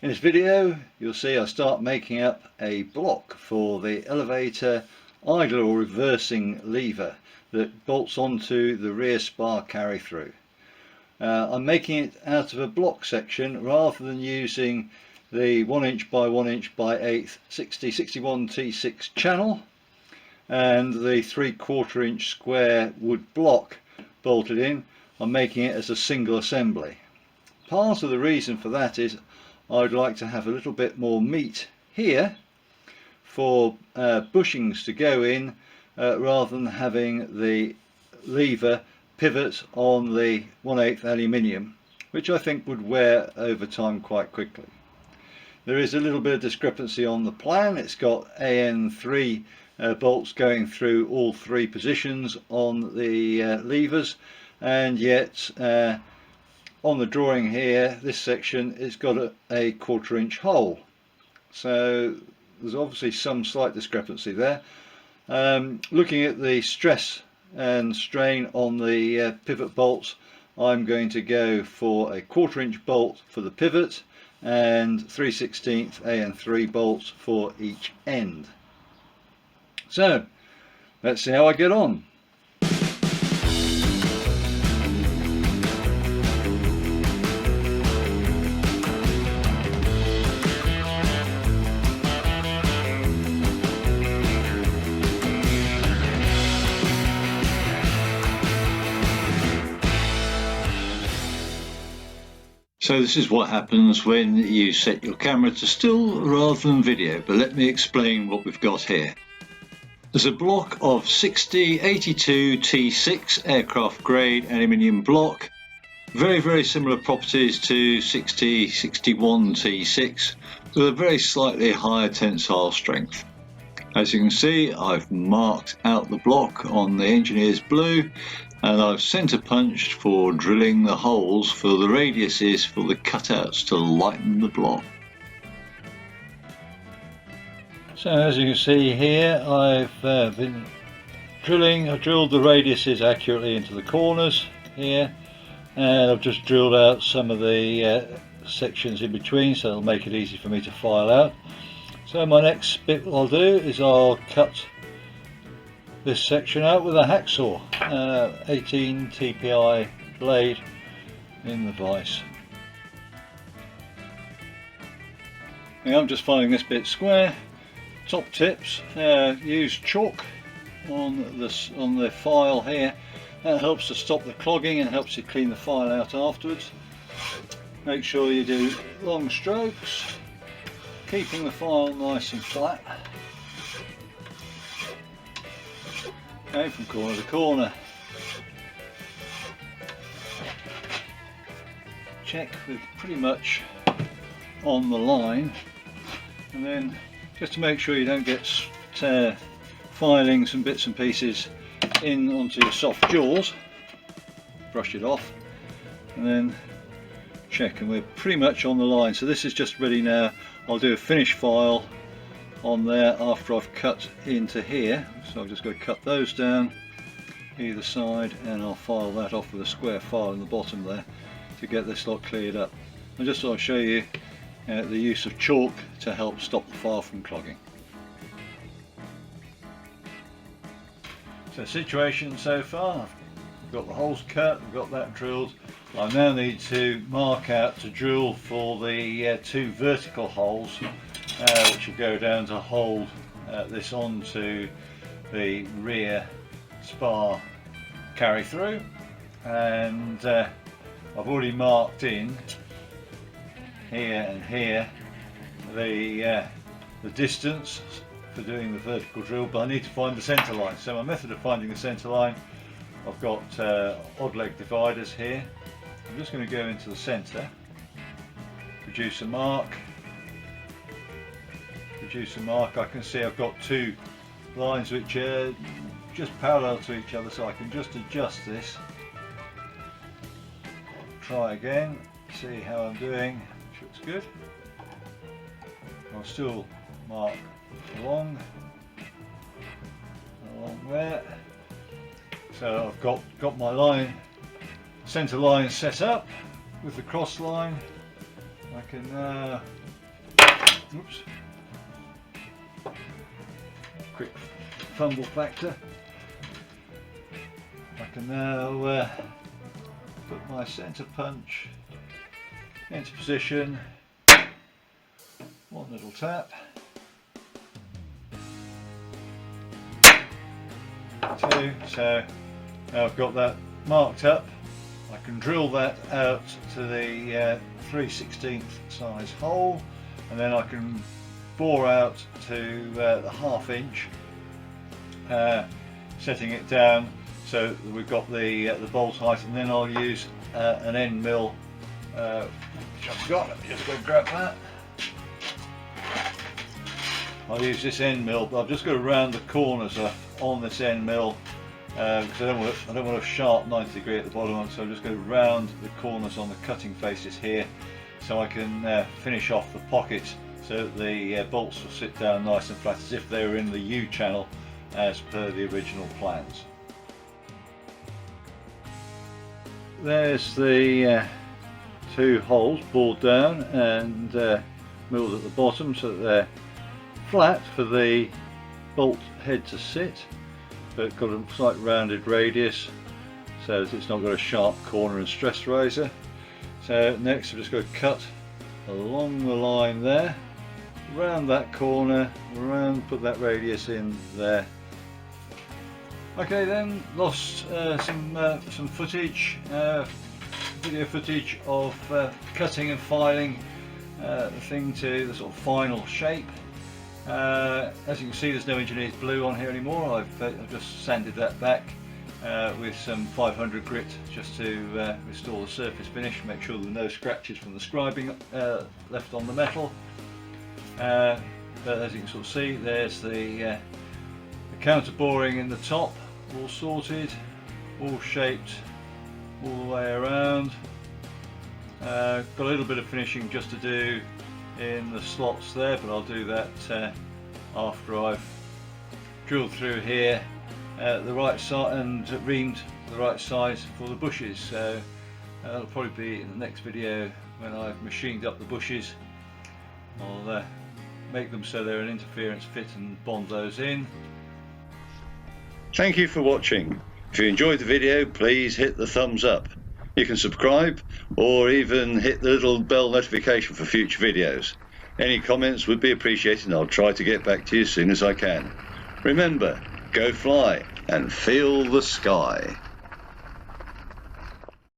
In this video you'll see I start making up a block for the elevator idle or reversing lever that bolts onto the rear spar carry through. I'm making it out of a block section rather than using the 1" by 1" by 8 6061 T6 channel and the 3/4 inch square wood block bolted in. I'm making it as a single assembly. Part of the reason for that is I'd like to have a little bit more meat here for bushings to go in rather than having the lever pivot on the 1/8 aluminium, which I think would wear over time quite quickly. There is a little bit of discrepancy on the plan. It's got AN3 bolts going through all three positions on the levers, and yet on the drawing here, this section, it's got a 1/4 inch hole. So there's obviously some slight discrepancy there. Looking at the stress and strain on the pivot bolts, I'm going to go for a 1/4 inch bolt for the pivot and 3/16 AN3 bolts for each end. So let's see how I get on. So this is what happens when you set your camera to still rather than video, but let me explain what we've got here. There's a block of 6082 T6 aircraft grade aluminium block, very similar properties to 6061 T6 with a very slightly higher tensile strength. As you can see, I've marked out the block on the engineer's blue, and I've centre punched for drilling the holes for the radiuses for the cutouts to lighten the block. So as you can see here, I've been drilling. I drilled the radiuses accurately into the corners here, and I've just drilled out some of the sections in between, so it'll make it easy for me to file out. So my next bit I'll do is I'll cut this section out with a hacksaw, 18 TPI blade in the vise. Now I'm just filing this bit square. Top tips: use chalk on the file here. That helps to stop the clogging and helps you clean the file out afterwards. Make sure you do long strokes, keeping the file nice and flat. Okay, from corner to corner. Check with pretty much on the line, and then just to make sure you don't get filings and bits and pieces in onto your soft jaws, brush it off, and then check, and we're pretty much on the line. So this is just ready now. I'll do a finish file on there after I've cut into here, so I've just got to cut those down either side, and I'll file that off with a square file in the bottom there to get this lot cleared up. And just thought I'd show you the use of chalk to help stop the file from clogging. So situation so far, I've got the holes cut, I've got that drilled. I now need to mark out to drill for the two vertical holes which will go down to hold this onto the rear spar carry through, and I've already marked in here and here the distance for doing the vertical drill, but I need to find the centre line. So my method of finding the centre line, I've got odd leg dividers here. I'm just going to go into the centre, produce a mark. I can see I've got two lines which are just parallel to each other, so I can just adjust this. Try again, see how I'm doing, which looks good. I'll still mark along there. So I've got my line, centre line set up with the cross line, I can oops, quick fumble factor. I can now put my centre punch into position, one little tap, two, so now I've got that marked up. I can drill that out to the 3/16 size hole, and then I can bore out to the 1/2 inch, setting it down so that we've got the bolt height, and then I'll use an end mill, which I've got. Let me just go grab that. I'll use this end mill, but I've just got to round the corners on this end mill, because I don't want a sharp 90 degree at the bottom, so I'm just going to round the corners on the cutting faces here, so I can finish off the pockets so that the bolts will sit down nice and flat as if they were in the U channel as per the original plans. There's the two holes bored down and milled at the bottom so that they're flat for the bolt head to sit, but got a slight rounded radius so that it's not got a sharp corner and stress riser. So next I'm just going to cut along the line there, round that corner, round, put that radius in there. Okay, then lost some footage, video footage of cutting and filing the thing to the sort of final shape. As you can see, there's no engineer's blue on here anymore. I've just sanded that back with some 500 grit just to restore the surface finish, make sure there are no scratches from the scribing left on the metal. But as you can sort of see, there's the counter boring in the top, all sorted, all shaped all the way around. Got a little bit of finishing just to do in the slots there, but I'll do that after I've drilled through here the right side and reamed the right size for the bushes. So that'll probably be in the next video when I've machined up the bushes. I'll make them so they're an interference fit and bond those in. Thank you for watching. If you enjoyed the video, please hit the thumbs up. You can subscribe or even hit the little bell notification for future videos. Any comments would be appreciated, and I'll try to get back to you as soon as I can. Remember, go fly and feel the sky.